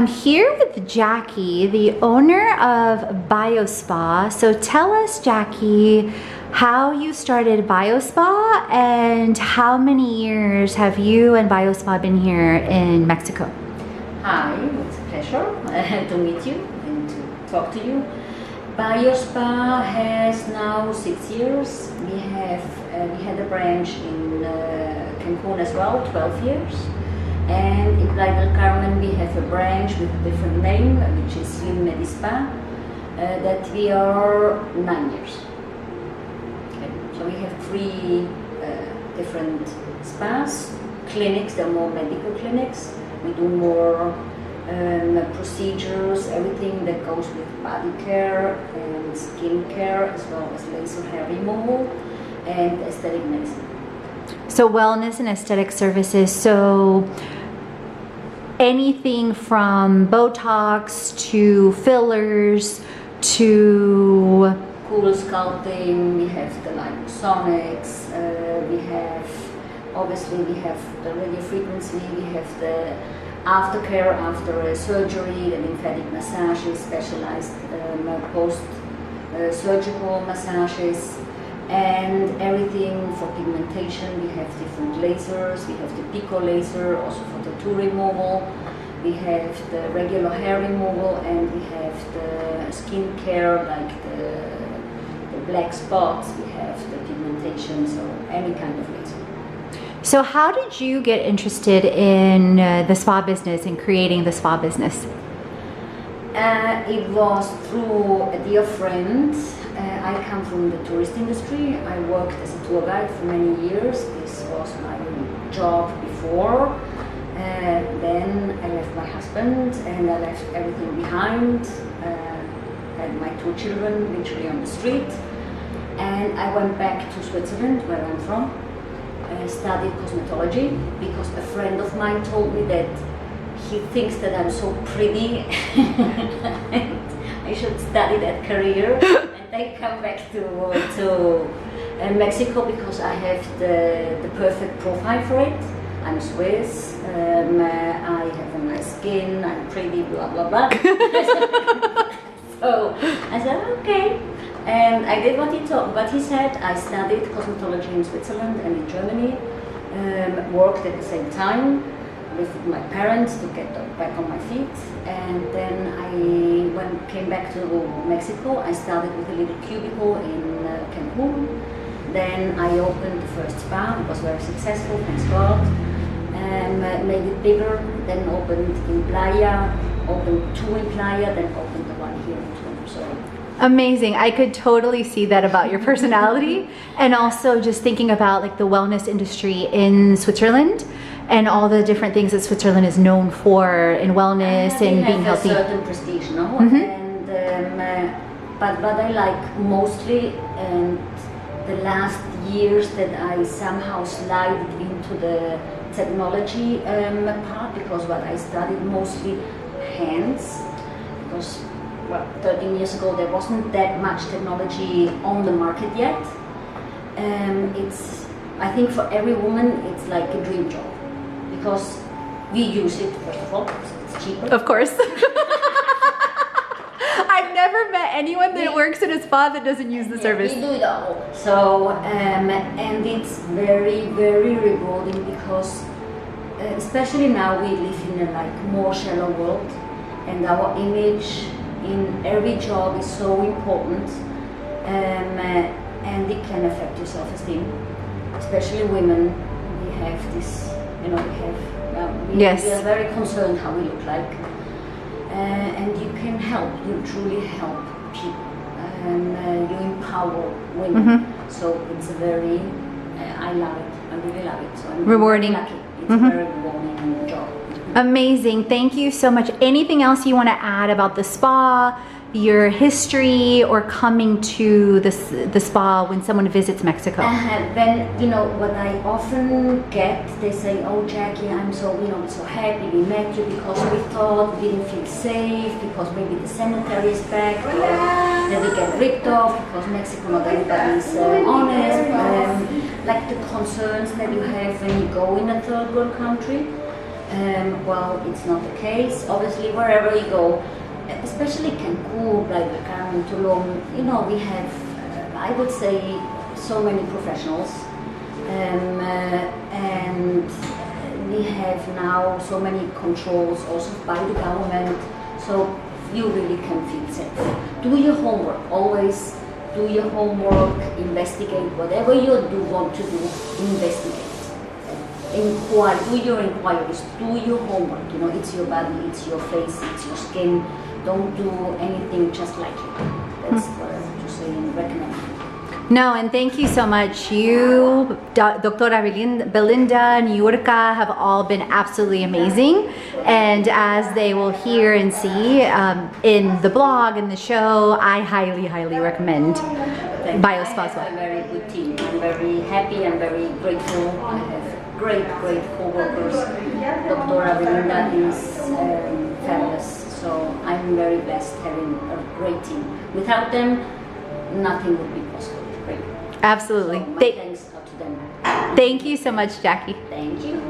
I'm here with Jacky, the owner of BioSpa. So tell us, Jacky, how you started BioSpa and how many years have you and BioSpa been here in Mexico? Hi, it's a pleasure to meet you and to talk to you. BioSpa has now 6 years. We had a branch in Cancun as well, 12 years. And in Playa del Carmen we have a branch with a different name, which is Slim Medispa, that we are 9 years. Okay. So we have 3 different spas, clinics, they're more medical clinics. We do more procedures, everything that goes with body care and skin care, as well as laser hair removal and aesthetic medicine. So wellness and aesthetic services. So anything from Botox to fillers to cool sculpting. We have the liposonics. We have the radio frequency. We have the aftercare after a surgery, the lymphatic massages, specialized post-surgical massages, and everything for pigmentation. We have different lasers. We have the pico laser, also for tattoo removal. We have the regular hair removal, and we have the skin care, like the black spots. We have the pigmentation, so any kind of laser. So how did you get interested in the spa business and creating the spa business? It was through a dear friend. I come from the tourist industry. I worked as a tour guide for many years. This was my job before. Then I left my husband and I left everything behind. Had my 2 children literally on the street. And I went back to Switzerland, where I'm from. Studied cosmetology because a friend of mine told me that he thinks that I'm so pretty and I should study that career and then come back to Mexico because I have the perfect profile for it. I'm Swiss, I have a nice skin, I'm pretty, blah blah blah. So I said okay. And I did what he said. I studied cosmetology in Switzerland and in Germany, worked at the same time with my parents to get back on my feet. And then I came back to Mexico. I started with a little cubicle in Cancun. Then I opened the first spa. It was very successful, thanks God. Made it bigger, then opened in Playa, opened 2 in Playa, then opened the one here in Tulum. So. Amazing. I could totally see that about your personality and also just thinking about like the wellness industry in Switzerland and all the different things that Switzerland is known for in wellness and being healthy. A certain prestige, no? Mm-hmm. And but what I like mostly and the last years that I somehow slide into the technology part, because what I studied mostly hands, because well, 13 years ago there wasn't that much technology on the market yet. I think for every woman it's like a dream job because we use it, first of all, it's cheaper. Of course. I've never met anyone that works in a spa that doesn't use the service. We do it all. So, and it's very, very rewarding because especially now we live in a like more shallow world and our image in every job is so important, and it can affect your self-esteem, especially women. We have this, we are very concerned how we look like, and you can help, you truly help people, and you empower women. Mm-hmm. So it's a very, I love it, I really love it. So I'm rewarding. Lucky. It's a very rewarding job. Amazing. Thank you so much. Anything else you want to add about the spa, your history, or coming to the spa when someone visits Mexico? Then, what I often get, they say, oh Jacky, I'm so, so happy we met you because we thought we didn't feel safe, because maybe the sanitary is back, or that we get ripped off, because Mexico, not everybody is honest, like the concerns that you have when you go in a third world country. Well, it's not the case. Obviously, wherever you go, especially Cancun, like Carmen, Tulum, you know, we have, I would say, so many professionals, and we have now so many controls also by the government, so you really can feel safe. Do your homework, always do your homework, investigate whatever you do want to do, investigate. Inquire, do your inquiries, do your homework. You know, it's your body, it's your face, it's your skin. Don't do anything just like it. That's what I have to say and recommend. No, and thank you so much. You, Doctora Belinda, Niurka have all been absolutely amazing. And as they will hear and see in the blog and the show, I highly, highly recommend BioSpa. I have a very good team. I'm very happy and very grateful. I have great co-workers. Doctora Belinda is fabulous. So I'm very blessed having a great team. Without them, nothing would be possible. Absolutely. So my thanks out to them. Thank you so much, Jacky. Thank you.